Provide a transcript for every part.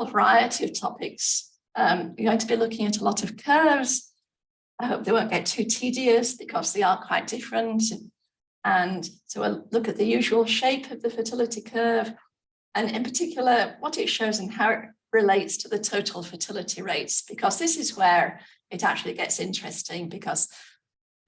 variety of topics. You're going to be looking at a lot of curves. I hope they won't get too tedious because they are quite different. And so we'll look at the usual shape of the fertility curve, and in particular, what it shows and how it relates to the total fertility rates, because this is where it actually gets interesting, because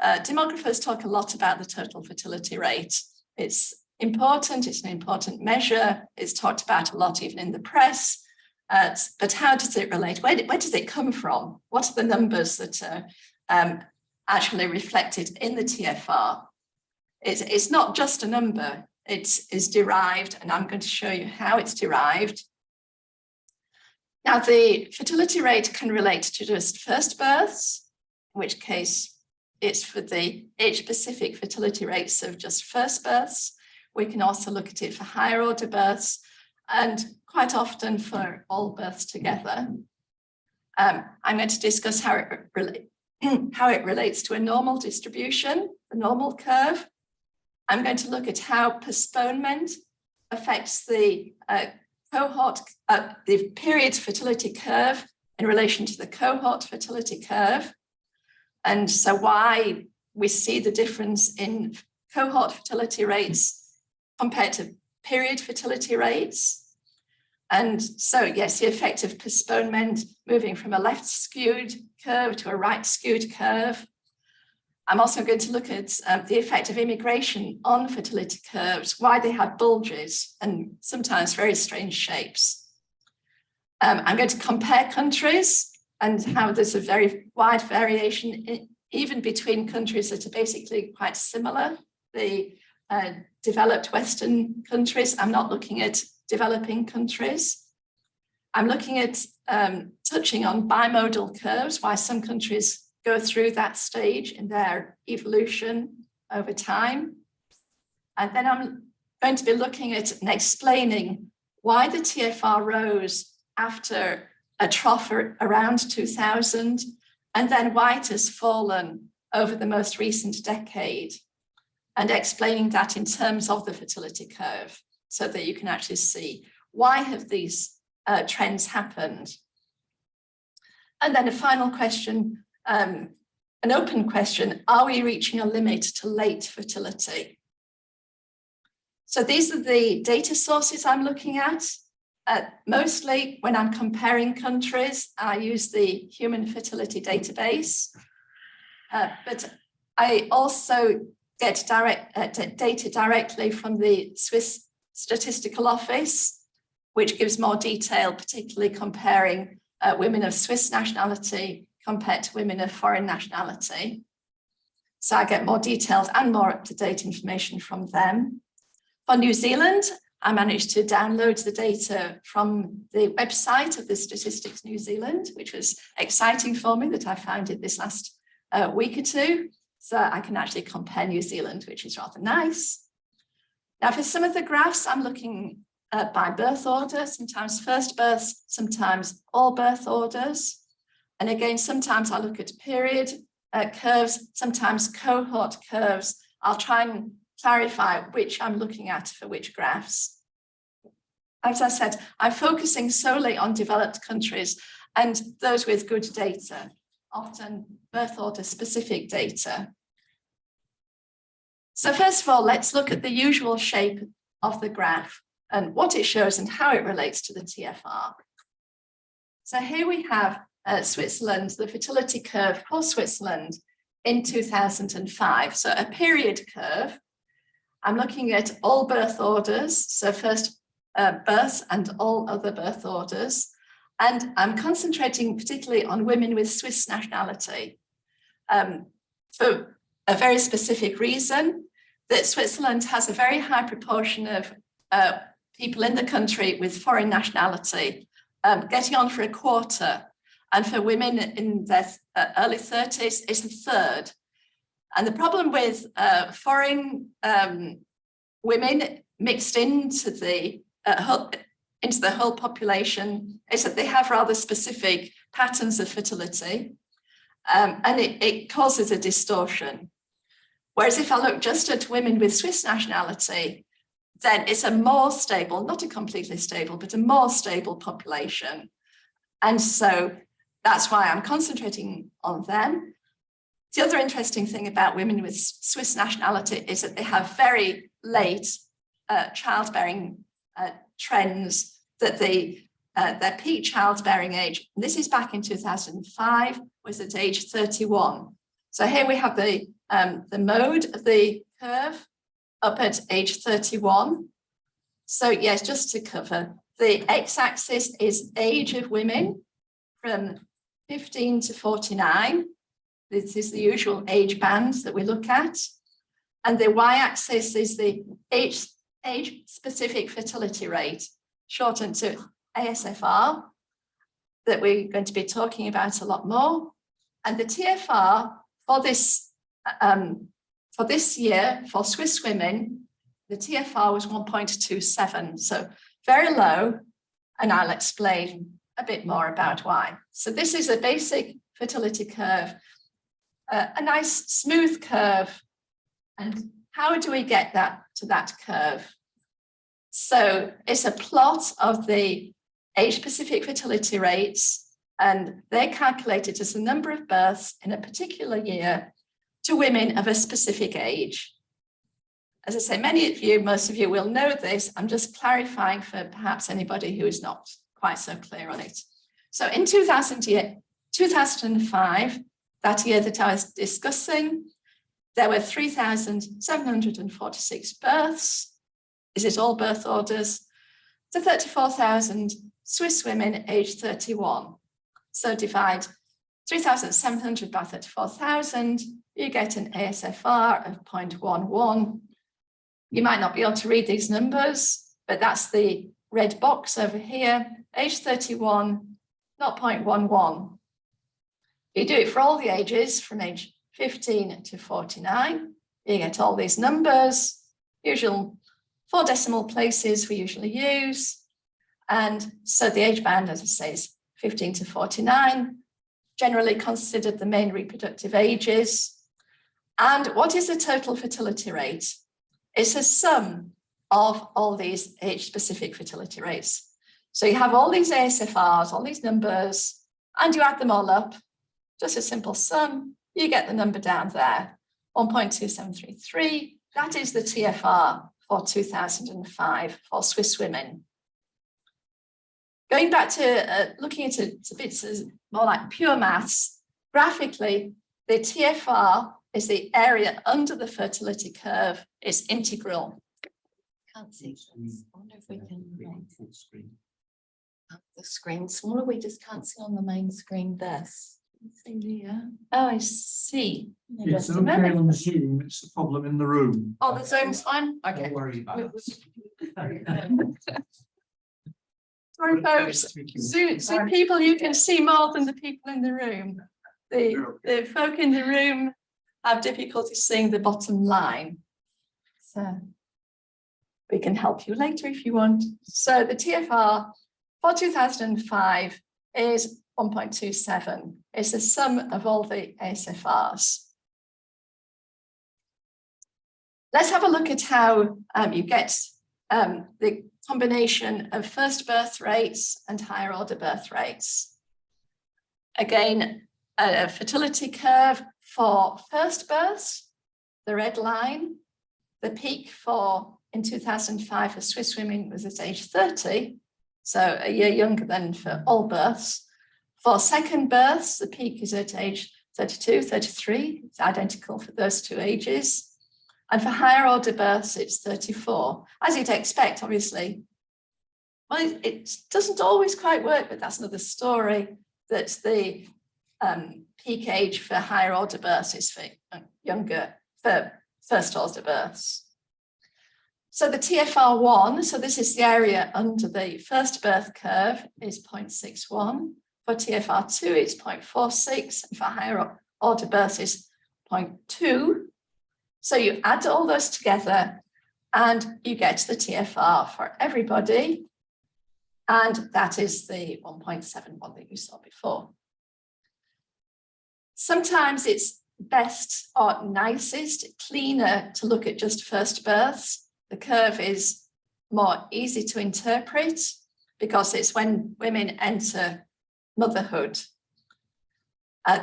demographers talk a lot about the total fertility rate. It's important, it's an important measure, it's talked about a lot even in the press, but how does it relate? Where does it come from? What are the numbers that are actually reflected in the TFR? It's not just a number, it is derived, and I'm going to show you how it's derived. Now, the fertility rate can relate to just first births, in which case it's for the age-specific fertility rates of just first births. We can also look at it for higher order births, and quite often for all births together. I'm going to discuss how it relates to a normal distribution, the normal curve. I'm going to look at how postponement affects the the period fertility curve in relation to the cohort fertility curve. And so why we see the difference in cohort fertility rates compared to period fertility rates. And so, yes, the effect of postponement moving from a left skewed curve to a right skewed curve. I'm also going to look at the effect of immigration on fertility curves, why they have bulges and sometimes very strange shapes. I'm going to compare countries and how there's a very wide variation even between countries that are basically quite similar. The developed Western countries, I'm not looking at developing countries. I'm looking at touching on bimodal curves, why some countries go through that stage in their evolution over time. And then I'm going to be looking at and explaining why the TFR rose after a trough around 2000, and then why it has fallen over the most recent decade, and explaining that in terms of the fertility curve, so that you can actually see why have these trends happened. And then a final question, an open question, are we reaching a limit to late fertility? So these are the data sources I'm looking at. Mostly when I'm comparing countries, I use the Human Fertility Database, but I also get data directly from the Swiss Statistical Office, which gives more detail, particularly comparing women of Swiss nationality compared to women of foreign nationality. So I get more detailed and more up-to-date information from them. For New Zealand, I managed to download the data from the website of the Statistics New Zealand, which was exciting for me that I found it this last week or two. So I can actually compare New Zealand, which is rather nice. Now, for some of the graphs, I'm looking by birth order, sometimes first births, sometimes all birth orders. And again, sometimes I look at period curves, sometimes cohort curves. I'll try and clarify which I'm looking at for which graphs. As I said, I'm focusing solely on developed countries and those with good data, often birth order specific data. So first of all, let's look at the usual shape of the graph and what it shows and how it relates to the TFR. So here we have Switzerland, the fertility curve for Switzerland in 2005. So a period curve. I'm looking at all birth orders, so first births and all other birth orders. And I'm concentrating particularly on women with Swiss nationality for a very specific reason, that Switzerland has a very high proportion of people in the country with foreign nationality, getting on for a quarter. And for women in their early 30s, it's a third. And the problem with foreign women mixed into the whole population is that they have rather specific patterns of fertility, and it causes a distortion. Whereas if I look just at women with Swiss nationality, then it's a more stable, not a completely stable, but a more stable population. And so that's why I'm concentrating on them. The other interesting thing about women with Swiss nationality is that they have very late childbearing trends, that their peak childbearing age, and this is back in 2005, was at age 31. So here we have the mode of the curve up at age 31. So yes, just to cover, the x-axis is age of women from 15 to 49. This is the usual age bands that we look at. And the y-axis is the age-specific fertility rate, shortened to ASFR, that we're going to be talking about a lot more. And the TFR for this year, for Swiss women, the TFR was 1.27, so very low, and I'll explain a bit more about why. So this is a basic fertility curve, a nice smooth curve. And how do we get that to that curve? So it's a plot of the age-specific fertility rates, and they're calculated as the number of births in a particular year to women of a specific age. As I say, most of you will know this. I'm just clarifying for perhaps anybody who is not quite so clear on it. So in 2005, that year that I was discussing, there were 3,746 births. Is it all birth orders? To 34,000 Swiss women aged 31. So divide 3,700 by 34,000, you get an ASFR of 0.11. You might not be able to read these numbers, but that's the red box over here, age 31, 0.11. You do it for all the ages from age 15 to 49. You get all these numbers, usual 4 decimal places we usually use. And so the age band, as I say, is 15 to 49, generally considered the main reproductive ages. And what is the total fertility rate? It's a sum of all these age-specific fertility rates. So you have all these ASFRs, all these numbers, and you add them all up, just a simple sum, you get the number down there, 1.2733. That is the TFR for 2005 for Swiss women. Going back to looking at it a bit more like pure maths, graphically, the TFR is the area under the fertility curve. It's integral. Can't see this. I wonder if we can full screen. The screen smaller. We just can't see on the main screen this. Oh, I see. It's okay on the Zoom. It's the problem in the room. Oh, the Zoom's fine. Okay. Don't worry about it. Sorry, folks. Zoom people, you can see more than the people in the room. The folk in the room have difficulty seeing the bottom line. So we can help you later if you want. So the TFR for 2005 is 1.27. It's a sum of all the ASFRs. Let's have a look at how you get the combination of first birth rates and higher order birth rates. Again, a fertility curve for first births, the red line. The peak in 2005 for Swiss women was at age 30, so a year younger than for all births. For second births, the peak is at age 32, 33. It's identical for those two ages. And for higher order births, it's 34. As you'd expect, obviously. Well, it doesn't always quite work, but that's another story, that the peak age for higher order births is for first order births. So the TFR1, so this is the area under the first birth curve, is 0.61. For TFR2, it's 0.46, and for higher order births, it's 0.2. So you add all those together, and you get the TFR for everybody, and that is the 1.71 that you saw before. Sometimes it's best or nicest, cleaner to look at just first births. The curve is more easy to interpret because it's when women enter motherhood.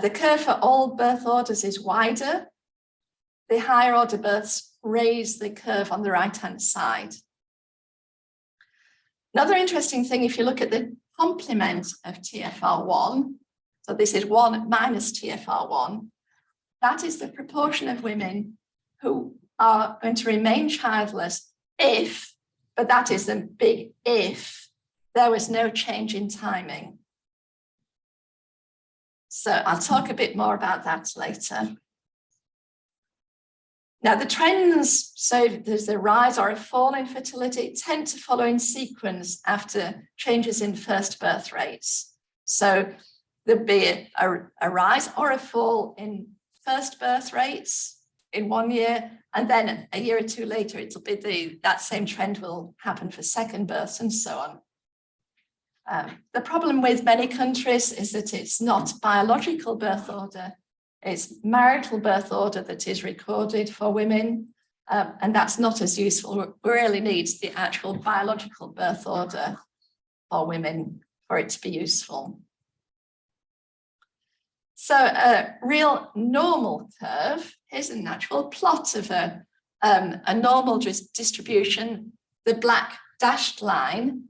The curve for all birth orders is wider. The higher order births raise the curve on the right-hand side. Another interesting thing, if you look at the complement of TFR1, so this is 1 minus TFR1, that is the proportion of women who are going to remain childless if, but that is a big if, there was no change in timing. So I'll talk a bit more about that later. Now the trends, so there's a rise or a fall in fertility, tend to follow in sequence after changes in first birth rates. So there'll be a rise or a fall in first birth rates in 1 year, and then a year or two later, it'll be that same trend will happen for second births and so on. The problem with many countries is that it's not biological birth order, it's marital birth order that is recorded for women, and that's not as useful. We really need the actual biological birth order for women for it to be useful. So a real normal curve is an actual plot of a normal distribution. The black dashed line,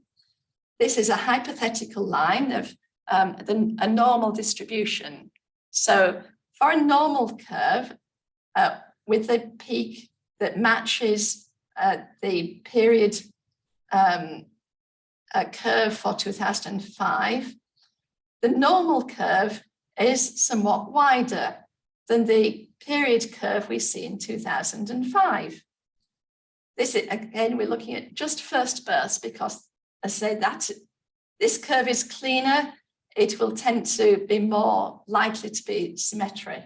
this is a hypothetical line of a normal distribution. So for a normal curve with a peak that matches the period curve for 2005, the normal curve is somewhat wider than the period curve we see in 2005. This is, again, we're looking at just first births because I say that this curve is cleaner, it will tend to be more likely to be symmetric.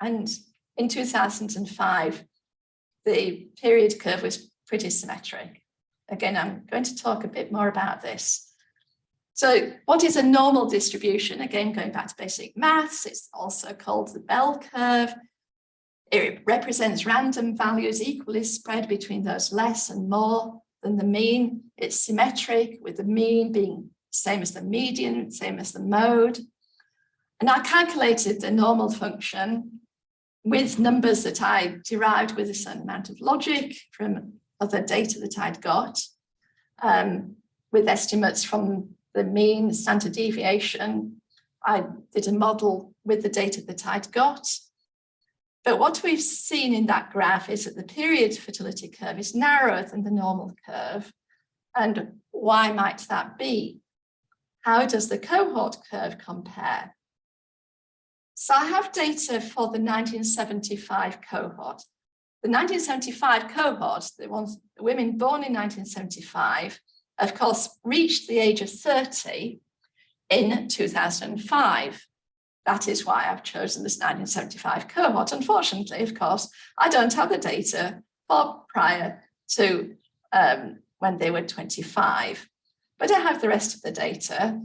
And in 2005, the period curve was pretty symmetric. Again, I'm going to talk a bit more about this. So what is a normal distribution? Again, going back to basic maths, it's also called the bell curve. It represents random values equally spread between those less and more than the mean. It's symmetric, with the mean being same as the median, same as the mode. And I calculated the normal function with numbers that I derived with a certain amount of logic from other data that I'd got, with estimates from the mean, standard deviation. I did a model with the data that I'd got. But what we've seen in that graph is that the period fertility curve is narrower than the normal curve. And why might that be? How does the cohort curve compare? So I have data for the 1975 cohort. The 1975 cohort, the women born in 1975, of course, reached the age of 30 in 2005. That is why I've chosen this 1975 cohort. Unfortunately, of course, I don't have the data for prior to when they were 25, but I have the rest of the data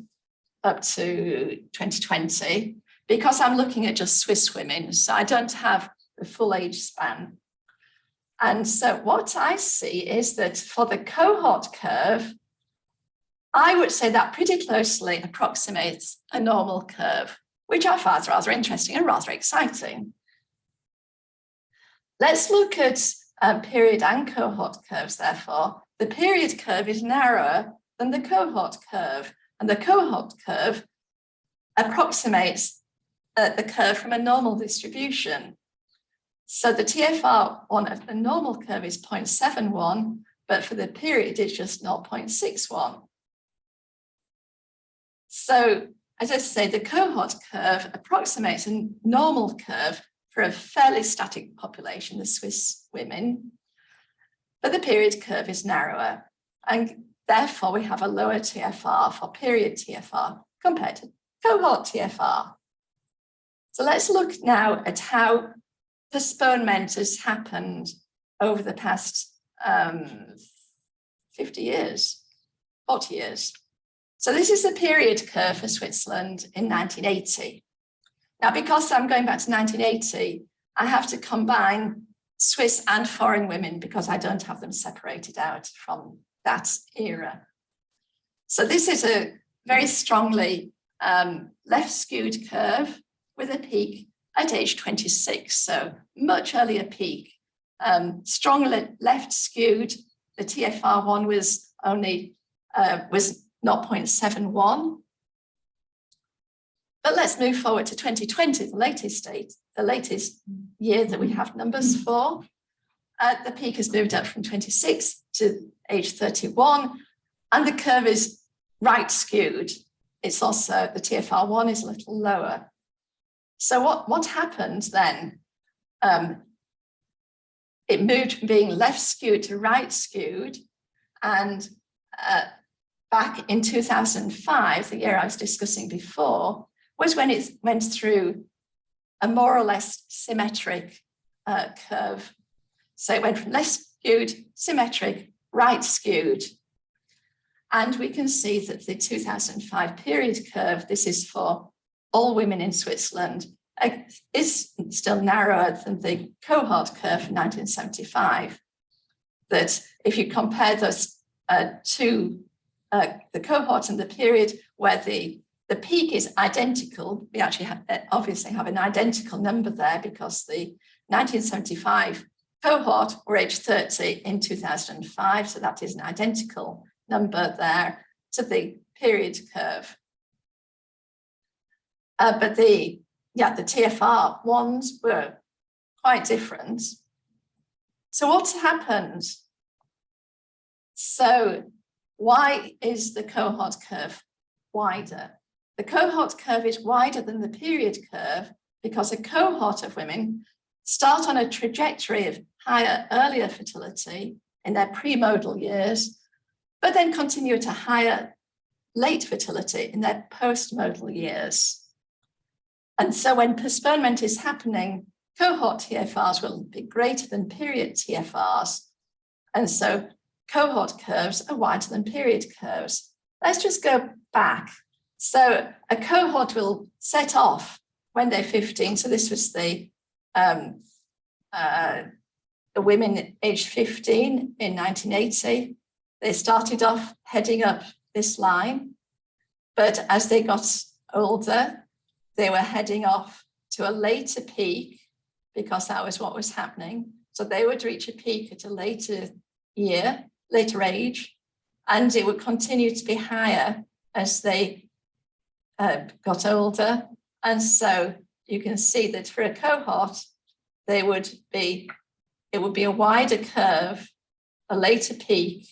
up to 2020 because I'm looking at just Swiss women, so I don't have the full age span. And so what I see is that for the cohort curve, I would say that pretty closely approximates a normal curve, which I find rather interesting and rather exciting. Let's look at period and cohort curves, therefore. The period curve is narrower than the cohort curve, and the cohort curve approximates the curve from a normal distribution. So the TFR1 of the normal curve is 0.71, but for the period, it's just 0.61. So, as I say, the cohort curve approximates a normal curve for a fairly static population, the Swiss women, but the period curve is narrower, and therefore we have a lower TFR for period TFR compared to cohort TFR. So let's look now at how postponement has happened over the past 50 years, 40 years. So this is the period curve for Switzerland in 1980. Now, because I'm going back to 1980, I have to combine Swiss and foreign women because I don't have them separated out from that era. So this is a very strongly left skewed curve with a peak at age 26, so much earlier peak. Strongly left skewed, the TFR1 was only was 0.71. But let's move forward to 2020, the latest year that we have numbers for. The peak has moved up from 26 to age 31, and the curve is right skewed. It's also, the TFR1 is a little lower. So what happened then? It moved from being left skewed to right skewed, and back in 2005, the year I was discussing before, was when it went through a more or less symmetric curve. So it went from left skewed, symmetric, right skewed. And we can see that the 2005 period curve, this is for all women in Switzerland, is still narrower than the cohort curve from 1975. That if you compare those to the cohort and the period where the peak is identical, we actually obviously have an identical number there because the 1975 cohort were age 30 in 2005, so that is an identical number there to the period curve. But the TFR ones were quite different. So what's happened? So why is the cohort curve wider? The cohort curve is wider than the period curve because a cohort of women start on a trajectory of higher earlier fertility in their premodal years, but then continue to higher late fertility in their postmodal years. And so when postponement is happening, cohort TFRs will be greater than period TFRs. And so cohort curves are wider than period curves. Let's just go back. So a cohort will set off when they're 15. So this was the women aged 15 in 1980. They started off heading up this line, but as they got older, they were heading off to a later peak because that was what was happening. So they would reach a peak at a later age, and it would continue to be higher as they got older. And so you can see that for a cohort, it would be a wider curve, a later peak,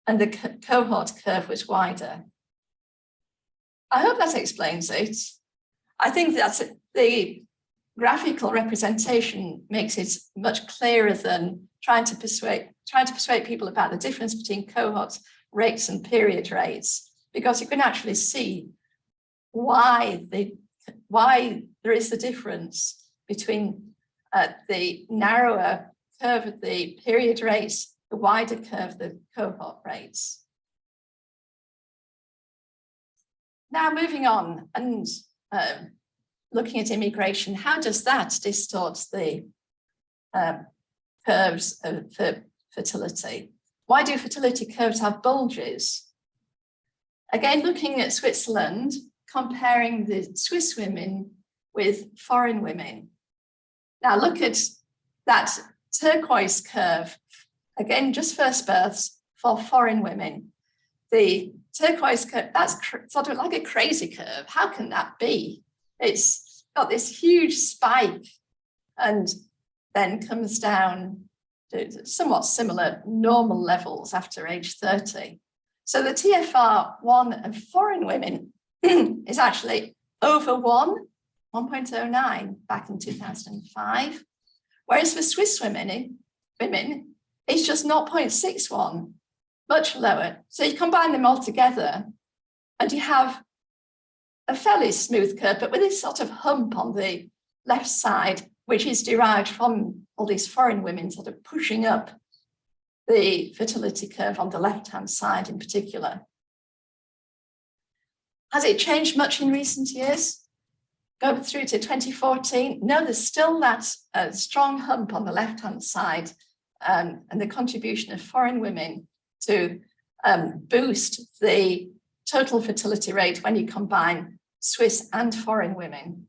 and the cohort curve was wider. I hope that explains it. I think that's the graphical representation makes it much clearer than trying to persuade people about the difference between cohort rates and period rates, because you can actually see why there is the difference between the narrower curve of the period rates, the wider curve of the cohort rates. Now moving on and looking at immigration, how does that distort the curves for fertility? Why do fertility curves have bulges? Again, looking at Switzerland, comparing the Swiss women with foreign women. Now look at that turquoise curve, again, just first births for foreign women. The turquoise curve, that's sort of like a crazy curve. How can that be? It's got this huge spike and then comes down to somewhat similar normal levels after age 30. So the TFR1 of foreign women is actually over 1.09 back in 2005, whereas for Swiss women, it's just 0.61, much lower. So you combine them all together and you have a fairly smooth curve, but with this sort of hump on the left side, which is derived from all these foreign women sort of pushing up the fertility curve on the left-hand side in particular. Has it changed much in recent years? go through to 2014, no, there's still that strong hump on the left-hand side, and the contribution of foreign women to boost the total fertility rate when you combine Swiss and foreign women.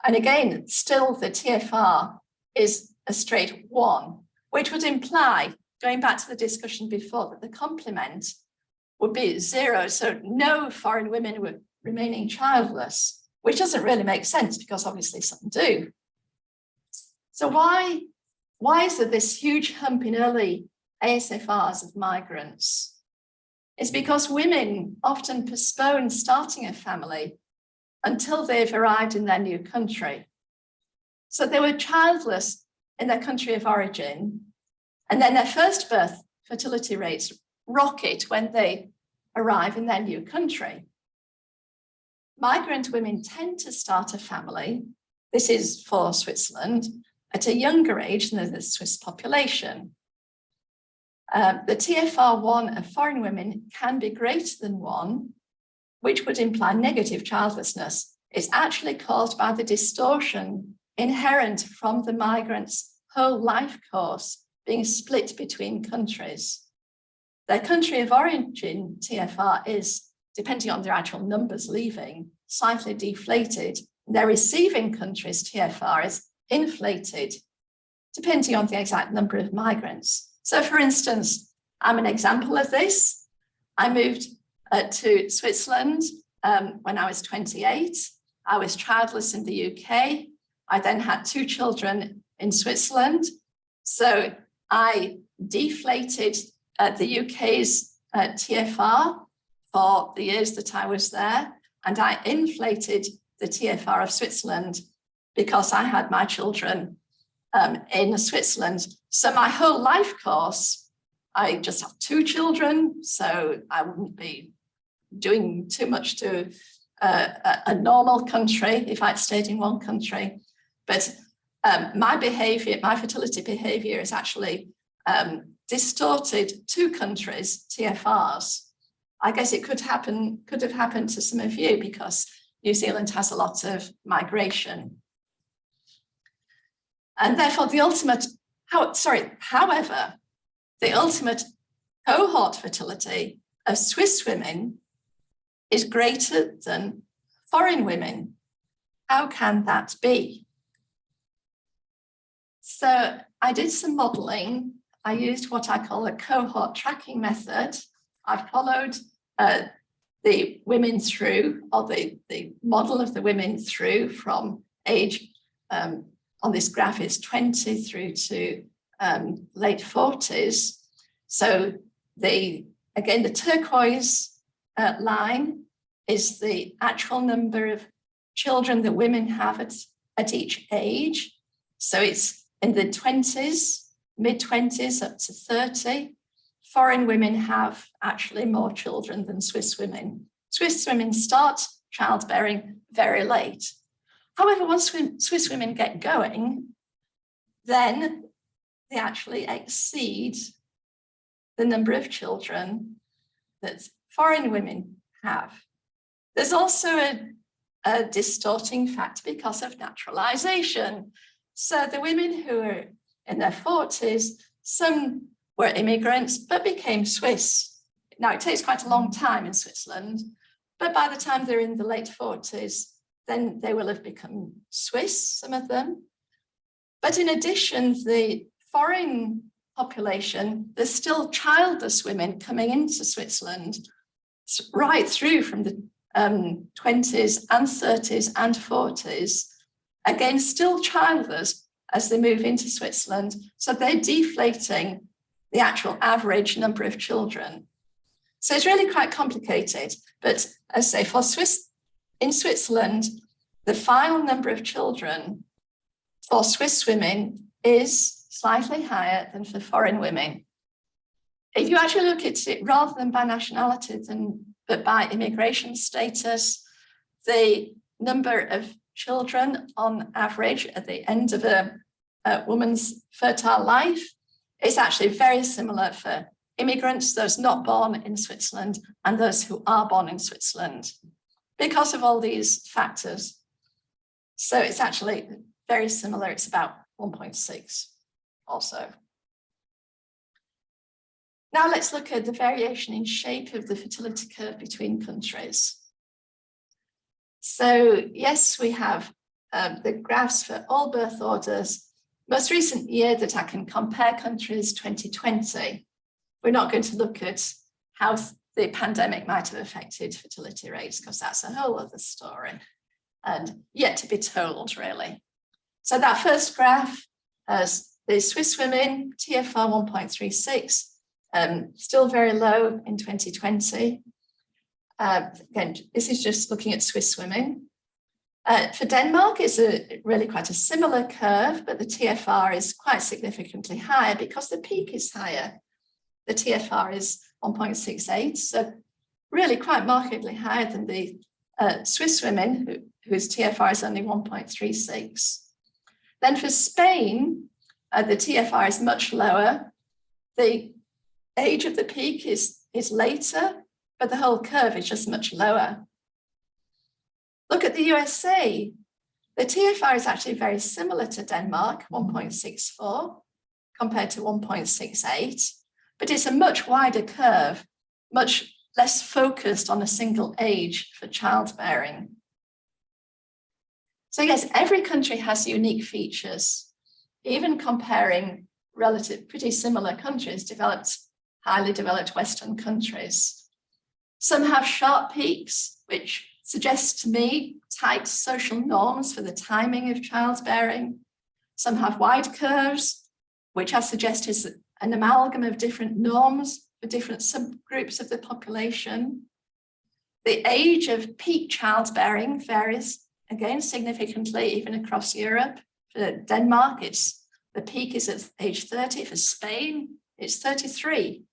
And again, still the TFR is a straight 1, which would imply, going back to the discussion before, that the complement would be 0. So no foreign women were remaining childless, which doesn't really make sense because obviously some do. So why is there this huge hump in early ASFRs of migrants? It's because women often postpone starting a family until they've arrived in their new country. So they were childless in their country of origin, and then their first birth fertility rates rocket when they arrive in their new country. Migrant women tend to start a family, this is for Switzerland, at a younger age than the Swiss population. The TFR1 of foreign women can be greater than 1, which would imply negative childlessness. It's actually caused by the distortion inherent from the migrants' whole life course being split between countries. Their country of origin TFR is, depending on their actual numbers leaving, slightly deflated. Their receiving country's TFR is inflated, depending on the exact number of migrants. So for instance, I'm an example of this. I moved to Switzerland when I was 28. I was childless in the UK. I then had 2 children in Switzerland. So I deflated the UK's TFR for the years that I was there, and I inflated the TFR of Switzerland because I had my children in Switzerland. So my whole life course, I just have 2 children, so I wouldn't be doing too much to a normal country if I'd stayed in one country. But my behavior, my fertility behavior is actually distorted 2 countries' TFRs. I guess it could have happened to some of you because New Zealand has a lot of migration. And therefore however, the ultimate cohort fertility of Swiss women is greater than foreign women. How can that be? So I did some modeling. I used what I call a cohort tracking method. I followed the women through, or the model of the women through from age, on this graph is 20 through to late 40s. So the turquoise line is the actual number of children that women have at each age. So it's in the 20s, mid-20s up to 30. Foreign women have actually more children than Swiss women. Swiss women start childbearing very late. However, once Swiss women get going, then they actually exceed the number of children that foreign women have. There's also a distorting factor because of naturalization. So the women who are in their 40s, some were immigrants but became Swiss. Now, it takes quite a long time in Switzerland, but by the time they're in the late 40s, then they will have become Swiss, some of them. But in addition, the foreign population, there's still childless women coming into Switzerland right through from the 20s and 30s and 40s. Again, still childless as they move into Switzerland. So they're deflating the actual average number of children. So it's really quite complicated. But as I say, in Switzerland, the final number of children for Swiss women is slightly higher than for foreign women. If you actually look at it rather than by nationality, but by immigration status, the number of children on average at the end of a woman's fertile life is actually very similar for immigrants, those not born in Switzerland, and those who are born in Switzerland, because of all these factors. So it's actually very similar. It's about 1.6 also. Now let's look at the variation in shape of the fertility curve between countries. So yes, we have the graphs for all birth orders. Most recent year that I can compare countries, 2020. We're not going to look at how the pandemic might have affected fertility rates, because that's a whole other story and yet to be told, really. So that first graph has the Swiss women, TFR 1.36, still very low in 2020. Again, this is just looking at Swiss women. For Denmark, it's really quite a similar curve, but the TFR is quite significantly higher because the peak is higher. The TFR is 1.68, so really quite markedly higher than the Swiss women, whose TFR is only 1.36. Then for Spain, the TFR is much lower. The age of the peak is later, but the whole curve is just much lower. Look at the USA. The TFR is actually very similar to Denmark, 1.64 compared to 1.68, but it's a much wider curve, much less focused on a single age for childbearing. So yes, every country has unique features. Even comparing pretty similar countries, highly developed Western countries. Some have sharp peaks, which suggests to me tight social norms for the timing of childbearing. Some have wide curves, which I suggest is an amalgam of different norms for different subgroups of the population. The age of peak childbearing varies again significantly, even across Europe. For Denmark, the peak is at age 30. For Spain, it's 33.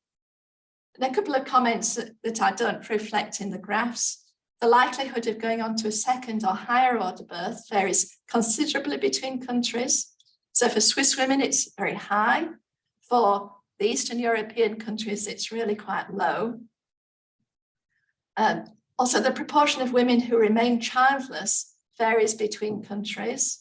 And a couple of comments that I don't reflect in the graphs. The likelihood of going on to a second or higher order birth varies considerably between countries. So for Swiss women, it's very high. For the Eastern European countries, it's really quite low. Also, the proportion of women who remain childless varies between countries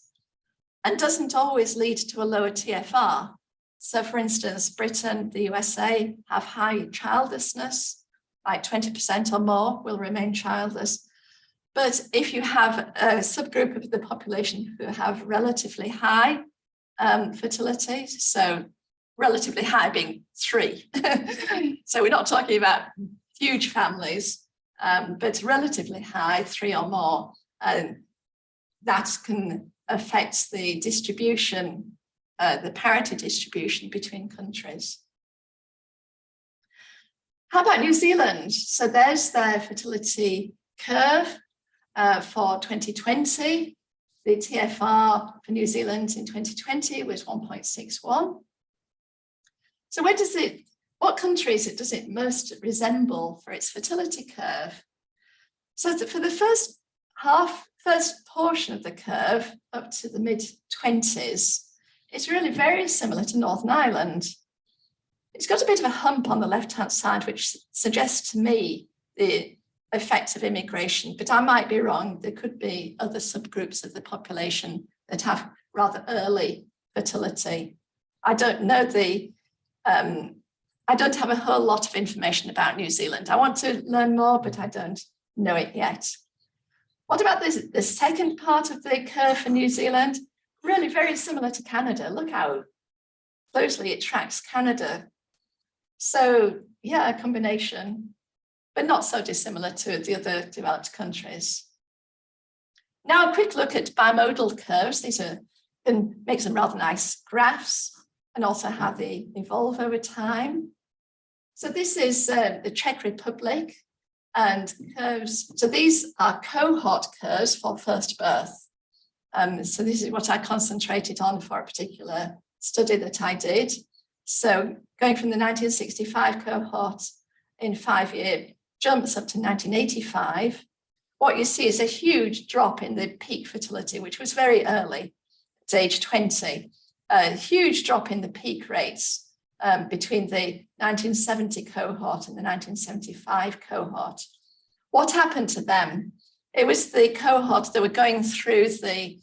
and doesn't always lead to a lower TFR. So for instance, Britain, the USA have high childlessness, like 20% or more will remain childless. But if you have a subgroup of the population who have relatively high fertility, so relatively high being 3. So we're not talking about huge families, but relatively high, 3 or more, that can affect the distribution, the parity distribution between countries. How about New Zealand? So there's their fertility curve for 2020. The TFR for New Zealand in 2020 was 1.61. So what countries does it most resemble for its fertility curve? So for the first portion of the curve up to the mid-20s, it's really very similar to Northern Ireland. It's got a bit of a hump on the left-hand side, which suggests to me the effects of immigration, but I might be wrong. There could be other subgroups of the population that have rather early fertility. I don't know I don't have a whole lot of information about New Zealand. I want to learn more, but I don't know it yet. What about the second part of the curve for New Zealand? Really very similar to Canada. Look how closely it tracks Canada. So yeah, a combination, but not so dissimilar to the other developed countries. Now a quick look at bimodal curves. These can make some rather nice graphs and also how they evolve over time. So this is the Czech Republic and curves. So these are cohort curves for first birth. So this is what I concentrated on for a particular study that I did. So going from the 1965 cohort in 5-year jumps up to 1985, what you see is a huge drop in the peak fertility, which was very early, at age 20, a huge drop in the peak rates between the 1970 cohort and the 1975 cohort. What happened to them? It was the cohort that were going through the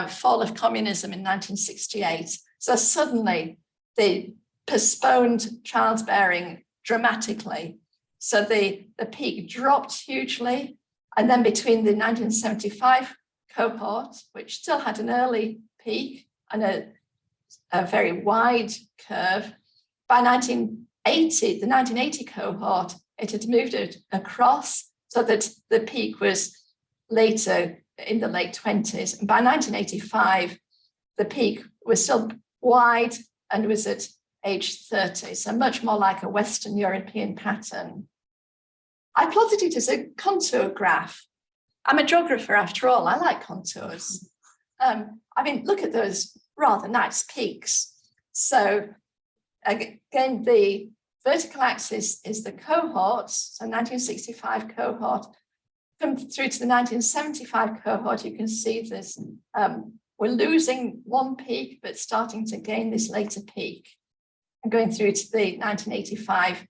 fall of communism in 1968. So suddenly they postponed childbearing dramatically. So the peak dropped hugely. And then between the 1975 cohort, which still had an early peak and a very wide curve, by 1980, the 1980 cohort, it had moved it across so that the peak was later in the late 20s. And by 1985, the peak was still wide and was at age 30, so much more like a Western European pattern. I plotted it as a contour graph. I'm a geographer after all, I like contours. Look at those rather nice peaks. So again, the vertical axis is the cohorts, so 1965 cohort. Come through to the 1975 cohort, you can see this, we're losing one peak, but starting to gain this later peak. And going through to the 1985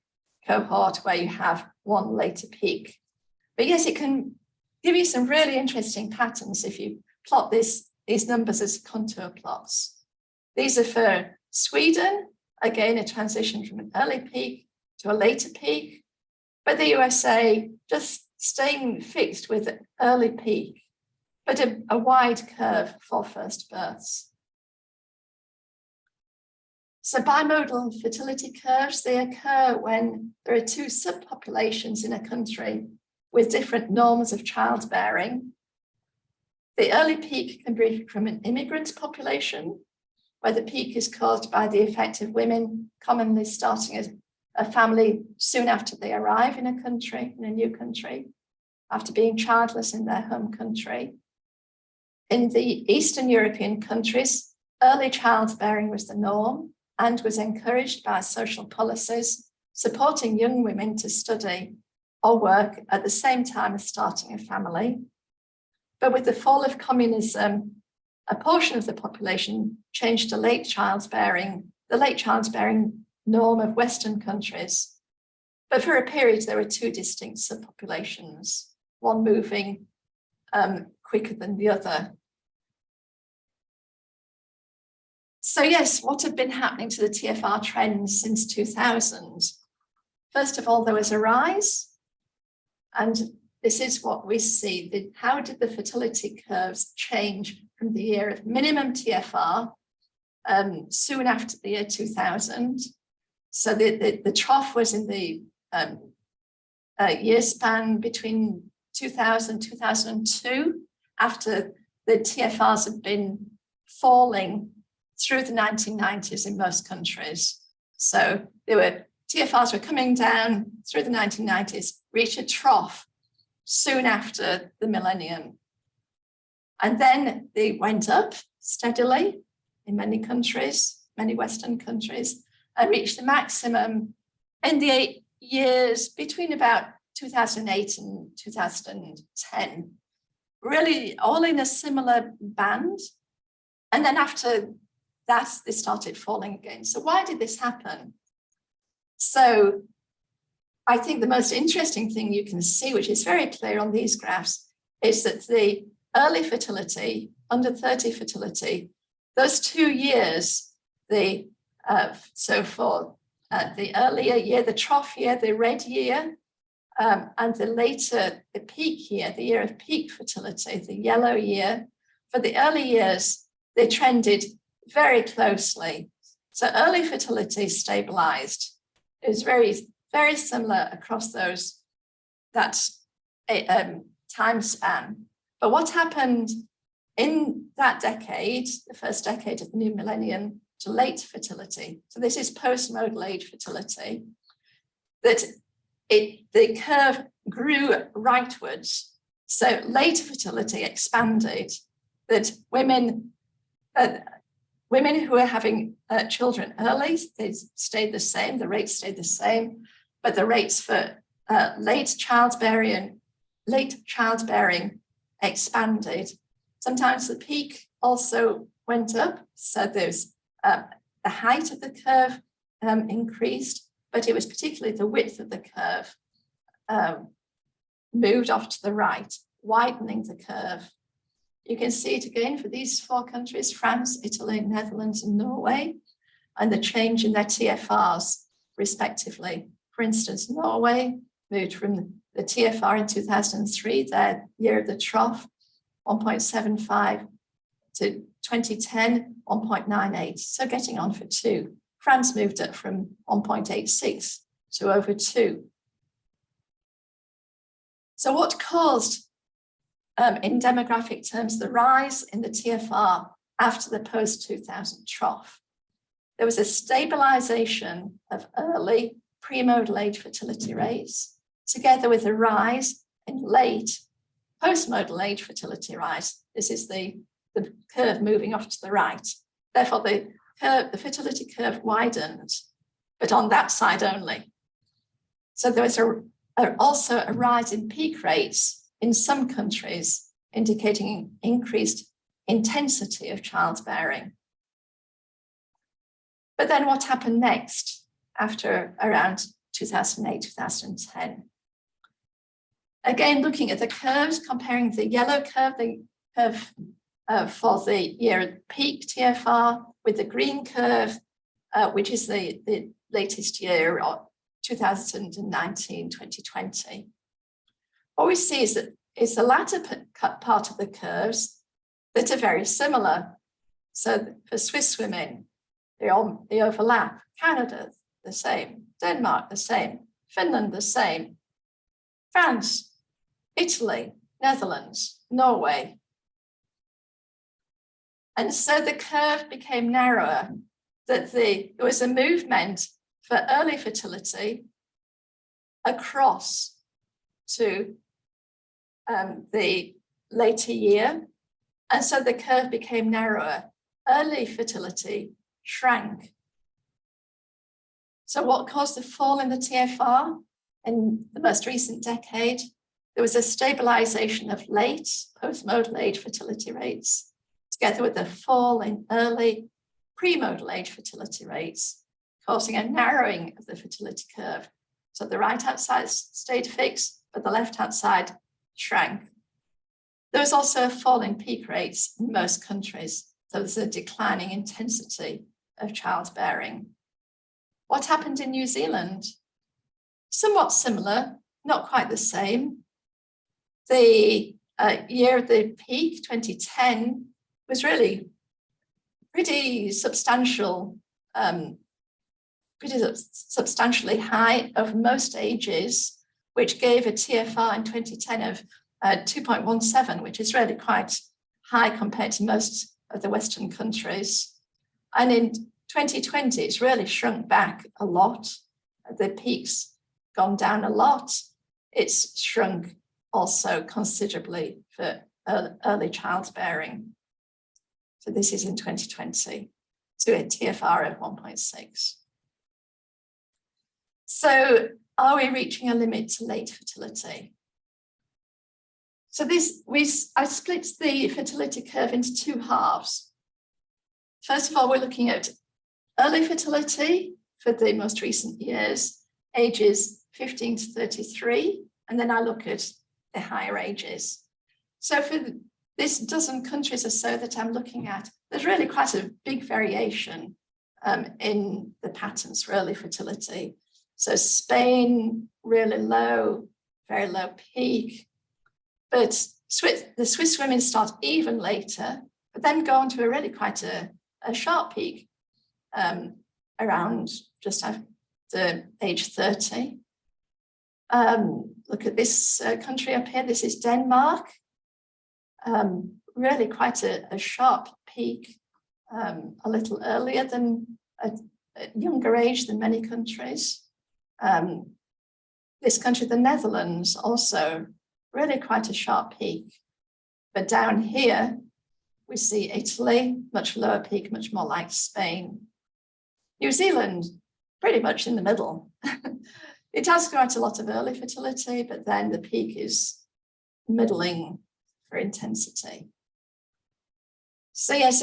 cohort where you have one later peak. But yes, it can give you some really interesting patterns if you plot these numbers as contour plots. These are for Sweden, again, a transition from an early peak to a later peak, but the USA just staying fixed with an early peak, but a wide curve for first births. So bimodal fertility curves, they occur when there are two subpopulations in a country with different norms of childbearing. The early peak can be from an immigrant population, where the peak is caused by the effect of women commonly starting a family soon after they arrive in a country, in a new country, after being childless in their home country. In the Eastern European countries, early childbearing was the norm and was encouraged by social policies supporting young women to study or work at the same time as starting a family. But with the fall of communism, a portion of the population changed to the late childbearing norm of Western countries. But for a period, there were two distinct subpopulations, one moving quicker than the other. So yes, what had been happening to the TFR trends since 2000? First of all, there was a rise, and this is what we see. How did the fertility curves change from the year of minimum TFR soon after the year 2000? So the trough was in the year span between 2000 2002, after the TFRs had been falling through the 1990s in most countries. So TFRs were coming down through the 1990s, reached a trough soon after the millennium. And then they went up steadily in many countries, many Western countries, and reached the maximum in the 8 years between about 2008 and 2010, really all in a similar band. And then after that, they started falling again. So why did this happen? So I think the most interesting thing you can see, which is very clear on these graphs, is that the early fertility, under 30 fertility, those 2 years, so for the earlier year, the trough year, the red year, and the later, the peak year, the year of peak fertility, the yellow year, for the early years, they trended very closely. So early fertility stabilized. It was very, very similar across that time span. But what happened in that decade, the first decade of the new millennium, to late fertility, so this is post-modal age fertility, that the curve grew rightwards. So later fertility expanded, that women who were having children early, they stayed the same, the rates stayed the same, but the rates for late childbearing expanded. Sometimes the peak also went up, so there's the height of the curve increased, but it was particularly the width of the curve moved off to the right, widening the curve. You can see it again for these 4 countries, France, Italy, Netherlands, and Norway, and the change in their TFRs respectively. For instance, Norway moved from the TFR in 2003, their year of the trough, 1.75 to 2010, 1.98, so getting on for 2. France moved up from 1.86 to over 2. So what caused, in demographic terms, the rise in the TFR after the post-2000 trough? There was a stabilization of early premodal age fertility rates, together with a rise in late postmodal age fertility rise. This is the curve moving off to the right. Therefore, the fertility curve widened, but on that side only. So there was also a rise in peak rates in some countries, indicating increased intensity of childbearing. But then what happened next after around 2008, 2010? Again, looking at the curves, comparing the yellow curve, the curve for the year at peak TFR, with the green curve, which is the latest year, 2019, 2020. What we see is that it's the latter part of the curves that are very similar. So for Swiss women, they overlap. Canada, the same. Denmark, the same. Finland, the same. France, Italy, Netherlands, Norway. And so the curve became narrower, that there was a movement for early fertility across to the later year. And so the curve became narrower. Early fertility shrank. So what caused the fall in the TFR in the most recent decade? There was a stabilization of late postmodal age fertility rates, together with a fall in early premodal age fertility rates, causing a narrowing of the fertility curve. So the right-hand side stayed fixed, but the left-hand side shrank. There was also a fall in peak rates in most countries. So there's a declining intensity of childbearing. What happened in New Zealand? Somewhat similar, not quite the same. The year of the peak, 2010, was really pretty substantial, substantially high of most ages, which gave a TFR in 2010 of 2.17, which is really quite high compared to most of the Western countries. And in 2020, it's really shrunk back a lot. The peak's gone down a lot. It's shrunk also considerably for early childbearing. So this is in 2020 to a TFR of 1.6. So are we reaching a limit to late fertility? So I split the fertility curve into 2 halves. First of all, we're looking at early fertility for the most recent years, ages 15 to 33, and then I look at the higher ages. So for this dozen countries or so that I'm looking at, there's really quite a big variation in the patterns for early fertility. So Spain, really low, very low peak, but the Swiss women start even later, but then go on to a really quite a sharp peak around just after age 30. Look at this country up here. This is Denmark. Really quite a sharp peak, a little earlier than a younger age than many countries. This country, the Netherlands, also really quite a sharp peak. But down here, we see Italy, much lower peak, much more like Spain. New Zealand, pretty much in the middle. It has quite a lot of early fertility, but then the peak is middling for intensity. So yes,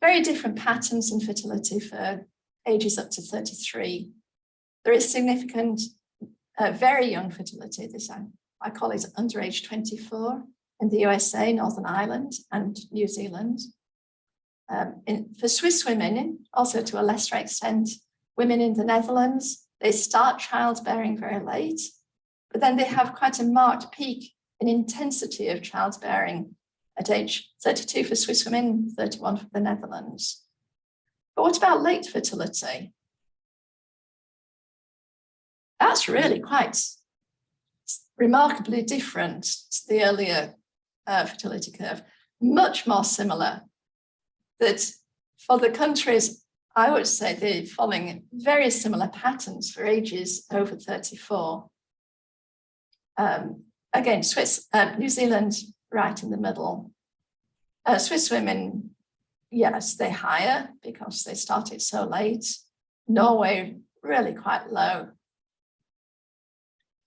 very different patterns in fertility for ages up to 33. There is significant, very young fertility. This I call it under age 24. in the USA, Northern Ireland, and New Zealand. For Swiss women, also to a lesser extent, women in the Netherlands, they start childbearing very late, but then they have quite a marked peak in intensity of childbearing at age 32 for Swiss women, 31 for the Netherlands. But what about late fertility? That's really quite remarkably different to the earlier fertility curve, much more similar. That for the countries, I would say they're following very similar patterns for ages over 34. Again, New Zealand right in the middle. Swiss women, yes, they're higher because they started so late. Norway, really quite low.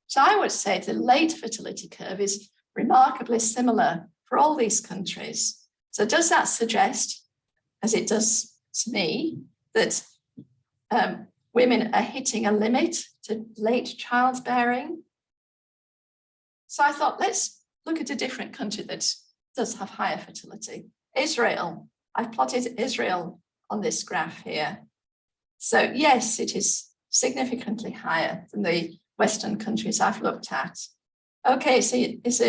So I would say the late fertility curve is remarkably similar for all these countries. So does that suggest, as it does to me, that women are hitting a limit to late childbearing? So I thought, let's look at a different country that does have higher fertility. Israel. I've plotted Israel on this graph here. So yes, it is significantly higher than the Western countries I've looked at. Okay, so it's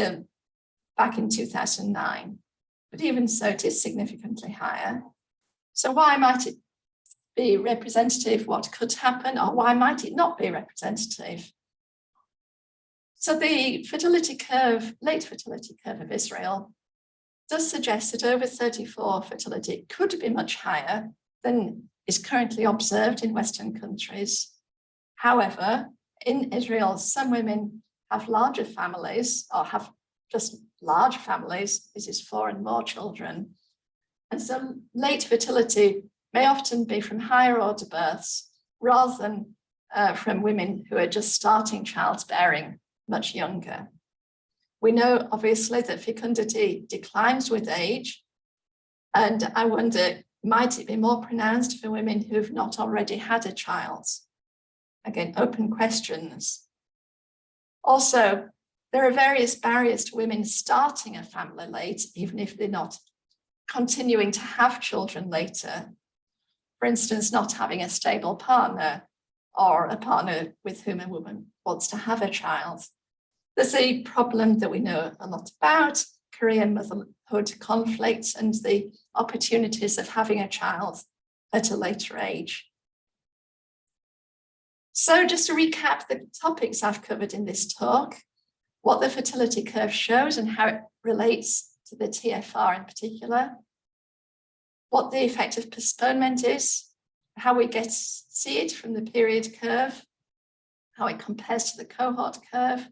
back in 2009, but even so, it is significantly higher. So why might it be representative? What could happen, or why might it not be representative? So the fertility curve, late fertility curve of Israel does suggest that over 34 fertility could be much higher than is currently observed in Western countries. However, in Israel, some women have larger families or have just large families. This is 4 and more children. And so late fertility may often be from higher order births rather than from women who are just starting childbearing much younger. We know, obviously, that fecundity declines with age. And I wonder, might it be more pronounced for women who've not already had a child? Again, open questions. Also, there are various barriers to women starting a family late, even if they're not continuing to have children later. For instance, not having a stable partner or a partner with whom a woman wants to have a child. There's a problem that we know a lot about, career motherhood conflicts and the opportunities of having a child at a later age. So just to recap the topics I've covered in this talk, what the fertility curve shows and how it relates to the TFR in particular, what the effect of postponement is, how we see it from the period curve, how it compares to the cohort curve,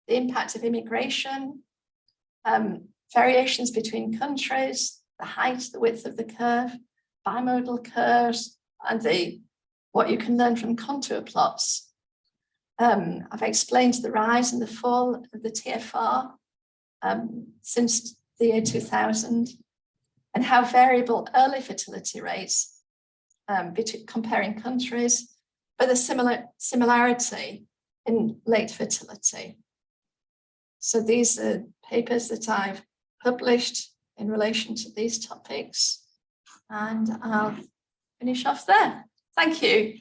the impact of immigration, variations between countries, the height, the width of the curve, bimodal curves, and what you can learn from contour plots. I've explained the rise and the fall of the TFR since the year 2000, and how variable early fertility rates comparing countries, but the similarity in late fertility. So these are papers that I've published in relation to these topics, and I'll finish off there. Thank you.